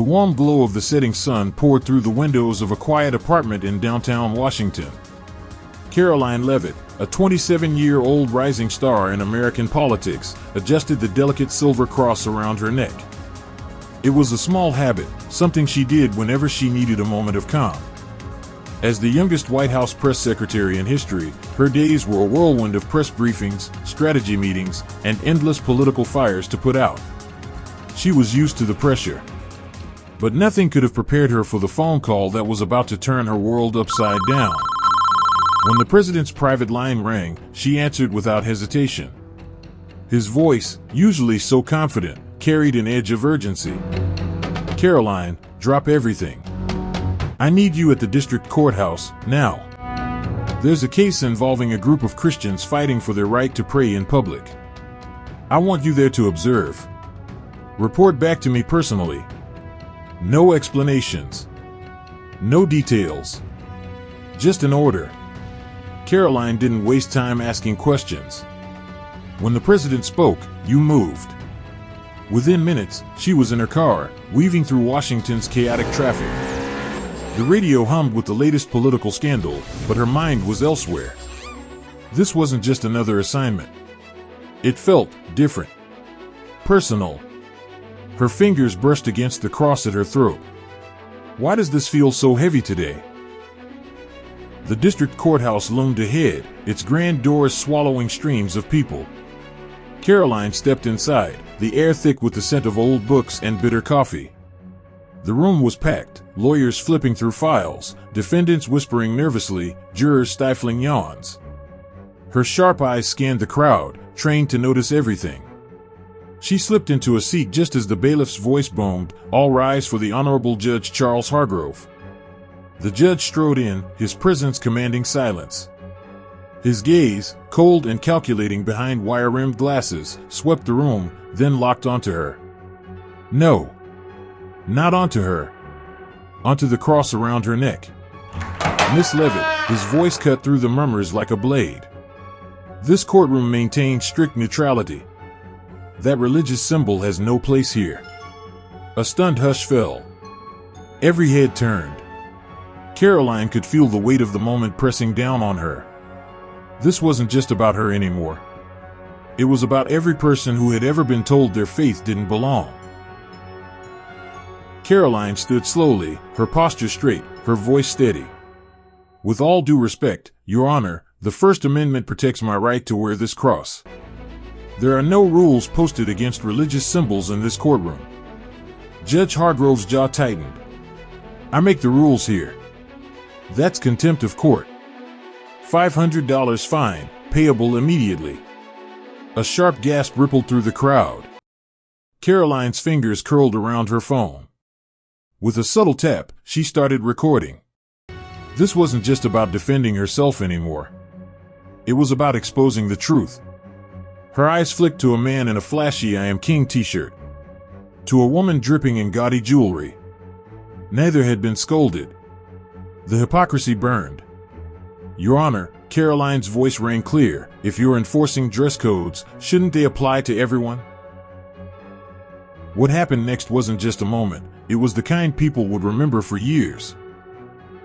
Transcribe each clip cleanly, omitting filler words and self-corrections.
The warm glow of the setting sun poured through the windows of a quiet apartment in downtown Washington. Karoline Leavitt, a 27-year-old rising star in American politics, adjusted the delicate silver cross around her neck. It was a small habit, something she did whenever she needed a moment of calm. As the youngest White House press secretary in history, her days were a whirlwind of press briefings, strategy meetings, and endless political fires to put out. She was used to the pressure. But nothing could have prepared her for the phone call that was about to turn her world upside down. When the president's private line rang, she answered without hesitation. His voice, usually so confident, carried an edge of urgency. "Karoline, drop everything. I need you at the district courthouse, now. There's a case involving a group of Christians fighting for their right to pray in public. I want you there to observe. Report back to me personally. No explanations. No details. Just an order." Karoline didn't waste time asking questions. When the president spoke, you moved. Within minutes, she was in her car, weaving through Washington's chaotic traffic. The radio hummed with the latest political scandal, but her mind was elsewhere. This wasn't just another assignment. It felt different. Personal. Her fingers brushed against the cross at her throat. Why does this feel so heavy today? The district courthouse loomed ahead, its grand doors swallowing streams of people. Karoline stepped inside, the air thick with the scent of old books and bitter coffee. The room was packed, lawyers flipping through files, defendants whispering nervously, jurors stifling yawns. Her sharp eyes scanned the crowd, trained to notice everything. She slipped into a seat just as the bailiff's voice boomed, "All rise for the Honorable Judge Charles Hargrove." The judge strode in, his presence commanding silence. His gaze, cold and calculating behind wire-rimmed glasses, swept the room, then locked onto her. No. Not onto her. Onto the cross around her neck. "Miss Leavitt," his voice cut through the murmurs like a blade. "This courtroom maintains strict neutrality. That religious symbol has no place here." A stunned hush fell. Every head turned. Karoline could feel the weight of the moment pressing down on her. This wasn't just about her anymore. It was about every person who had ever been told their faith didn't belong. Karoline stood slowly, her posture straight, her voice steady. "With all due respect, Your Honor, the First Amendment protects my right to wear this cross. There are no rules posted against religious symbols in this courtroom." Judge Hargrove's jaw tightened. "I make the rules here. That's contempt of court. $500 fine, payable immediately." A sharp gasp rippled through the crowd. Karoline's fingers curled around her phone. With a subtle tap, she started recording. This wasn't just about defending herself anymore. It was about exposing the truth. Her eyes flicked to a man in a flashy "I Am King" t-shirt. To a woman dripping in gaudy jewelry. Neither had been scolded. The hypocrisy burned. "Your Honor," Karoline's voice rang clear, "if you're enforcing dress codes, shouldn't they apply to everyone?" What happened next wasn't just a moment, it was the kind people would remember for years.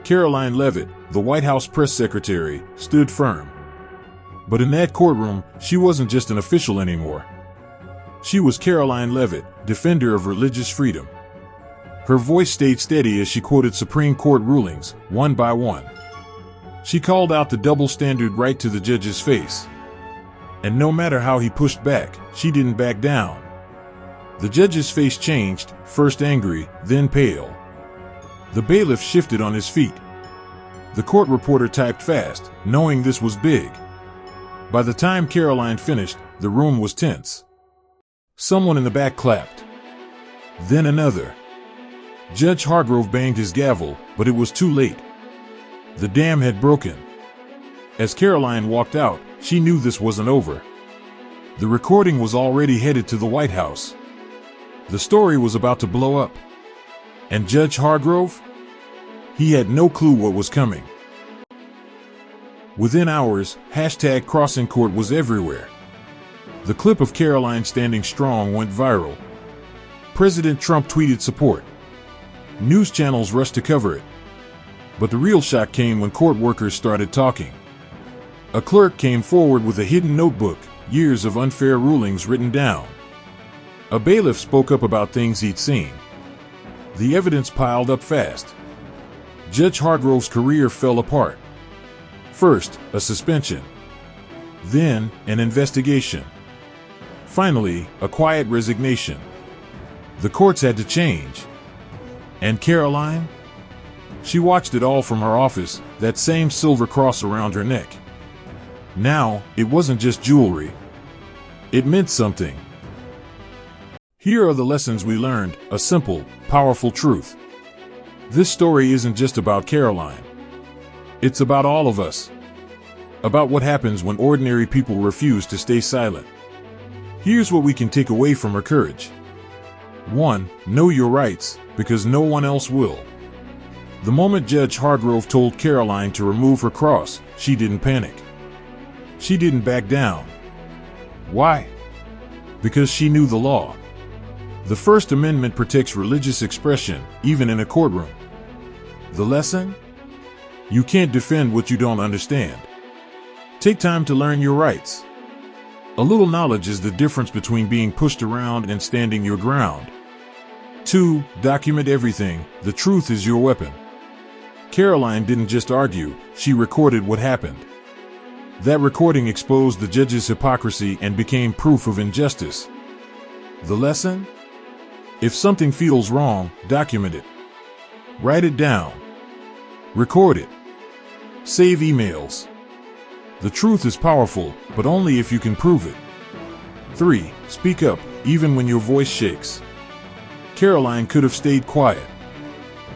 Karoline Leavitt, the White House press secretary, stood firm. But in that courtroom, she wasn't just an official anymore. She was Karoline Leavitt, defender of religious freedom. Her voice stayed steady as she quoted Supreme Court rulings, one by one. She called out the double standard right to the judge's face. And no matter how he pushed back, she didn't back down. The judge's face changed, first angry, then pale. The bailiff shifted on his feet. The court reporter typed fast, knowing this was big. By the time Karoline finished, the room was tense. Someone in the back clapped. Then another. Judge Hargrove banged his gavel, but it was too late. The dam had broken. As Karoline walked out, she knew this wasn't over. The recording was already headed to the White House. The story was about to blow up. And Judge Hargrove? He had no clue what was coming. Within hours, #CrossingCourt was everywhere. The clip of Karoline standing strong went viral. President Trump tweeted support. News channels rushed to cover it. But the real shock came when court workers started talking. A clerk came forward with a hidden notebook, years of unfair rulings written down. A bailiff spoke up about things he'd seen. The evidence piled up fast. Judge Hargrove's career fell apart. First, a suspension. Then, an investigation. Finally, a quiet resignation. The courts had to change. And Karoline? She watched it all from her office, that same silver cross around her neck. Now, it wasn't just jewelry. It meant something. Here are the lessons we learned, a simple, powerful truth. This story isn't just about Karoline. It's about all of us. About what happens when ordinary people refuse to stay silent. Here's what we can take away from her courage. 1. Know your rights, because no one else will. The moment Judge Hargrove told Karoline to remove her cross, she didn't panic. She didn't back down. Why? Because she knew the law. The First Amendment protects religious expression, even in a courtroom. The lesson? You can't defend what you don't understand. Take time to learn your rights. A little knowledge is the difference between being pushed around and standing your ground. 2. Document everything. The truth is your weapon. Karoline didn't just argue, she recorded what happened. That recording exposed the judge's hypocrisy and became proof of injustice. The lesson? If something feels wrong, document it. Write it down. Record it. Save emails. The truth is powerful, but only if you can prove it. 3. Speak up, even when your voice shakes. Karoline could have stayed quiet,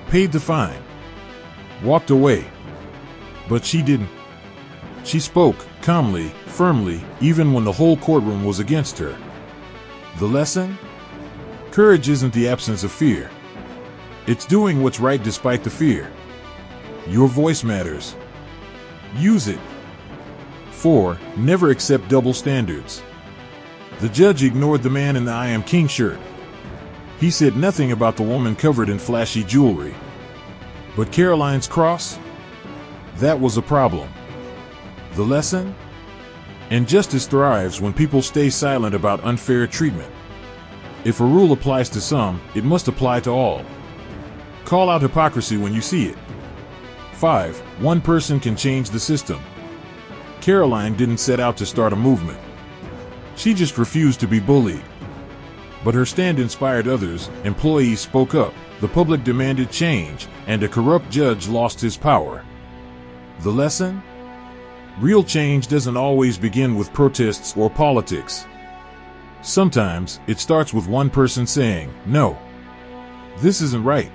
paid the fine, walked away. But she didn't. She spoke, calmly, firmly, even when the whole courtroom was against her. The lesson? Courage isn't the absence of fear. It's doing what's right despite the fear. Your voice matters. Use it. 4. Never accept double standards. The judge ignored the man in the I Am King shirt. He said nothing about the woman covered in flashy jewelry. But Karoline's cross? That was a problem. The lesson? Injustice thrives when people stay silent about unfair treatment. If a rule applies to some, it must apply to all. Call out hypocrisy when you see it. 5. One person can change the system. Karoline didn't set out to start a movement. She just refused to be bullied. But her stand inspired others, employees spoke up, the public demanded change, and a corrupt judge lost his power. The lesson? Real change doesn't always begin with protests or politics. Sometimes, it starts with one person saying, "No. This isn't right."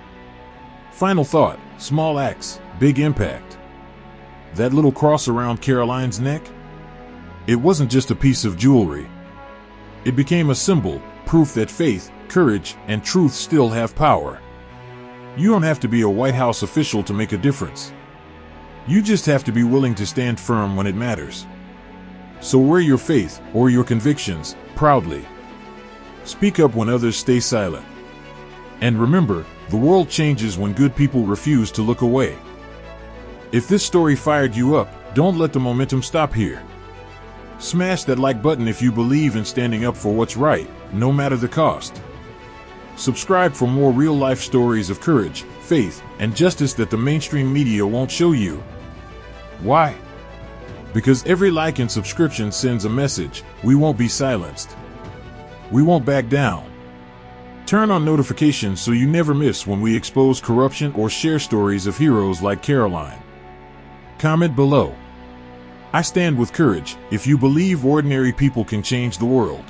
Final thought, small acts, big impact. That little cross around Karoline's neck? It wasn't just a piece of jewelry. It became a symbol, proof that faith, courage, and truth still have power. You don't have to be a White House official to make a difference. You just have to be willing to stand firm when it matters. So wear your faith, or your convictions, proudly. Speak up when others stay silent. And remember, the world changes when good people refuse to look away. If this story fired you up, don't let the momentum stop here. Smash that like button if you believe in standing up for what's right, no matter the cost. Subscribe for more real-life stories of courage, faith, and justice that the mainstream media won't show you. Why? Because every like and subscription sends a message: we won't be silenced. We won't back down. Turn on notifications so you never miss when we expose corruption or share stories of heroes like Karoline. Comment below. I stand with courage if you believe ordinary people can change the world.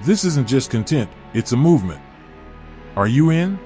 This isn't just content, it's a movement. Are you in?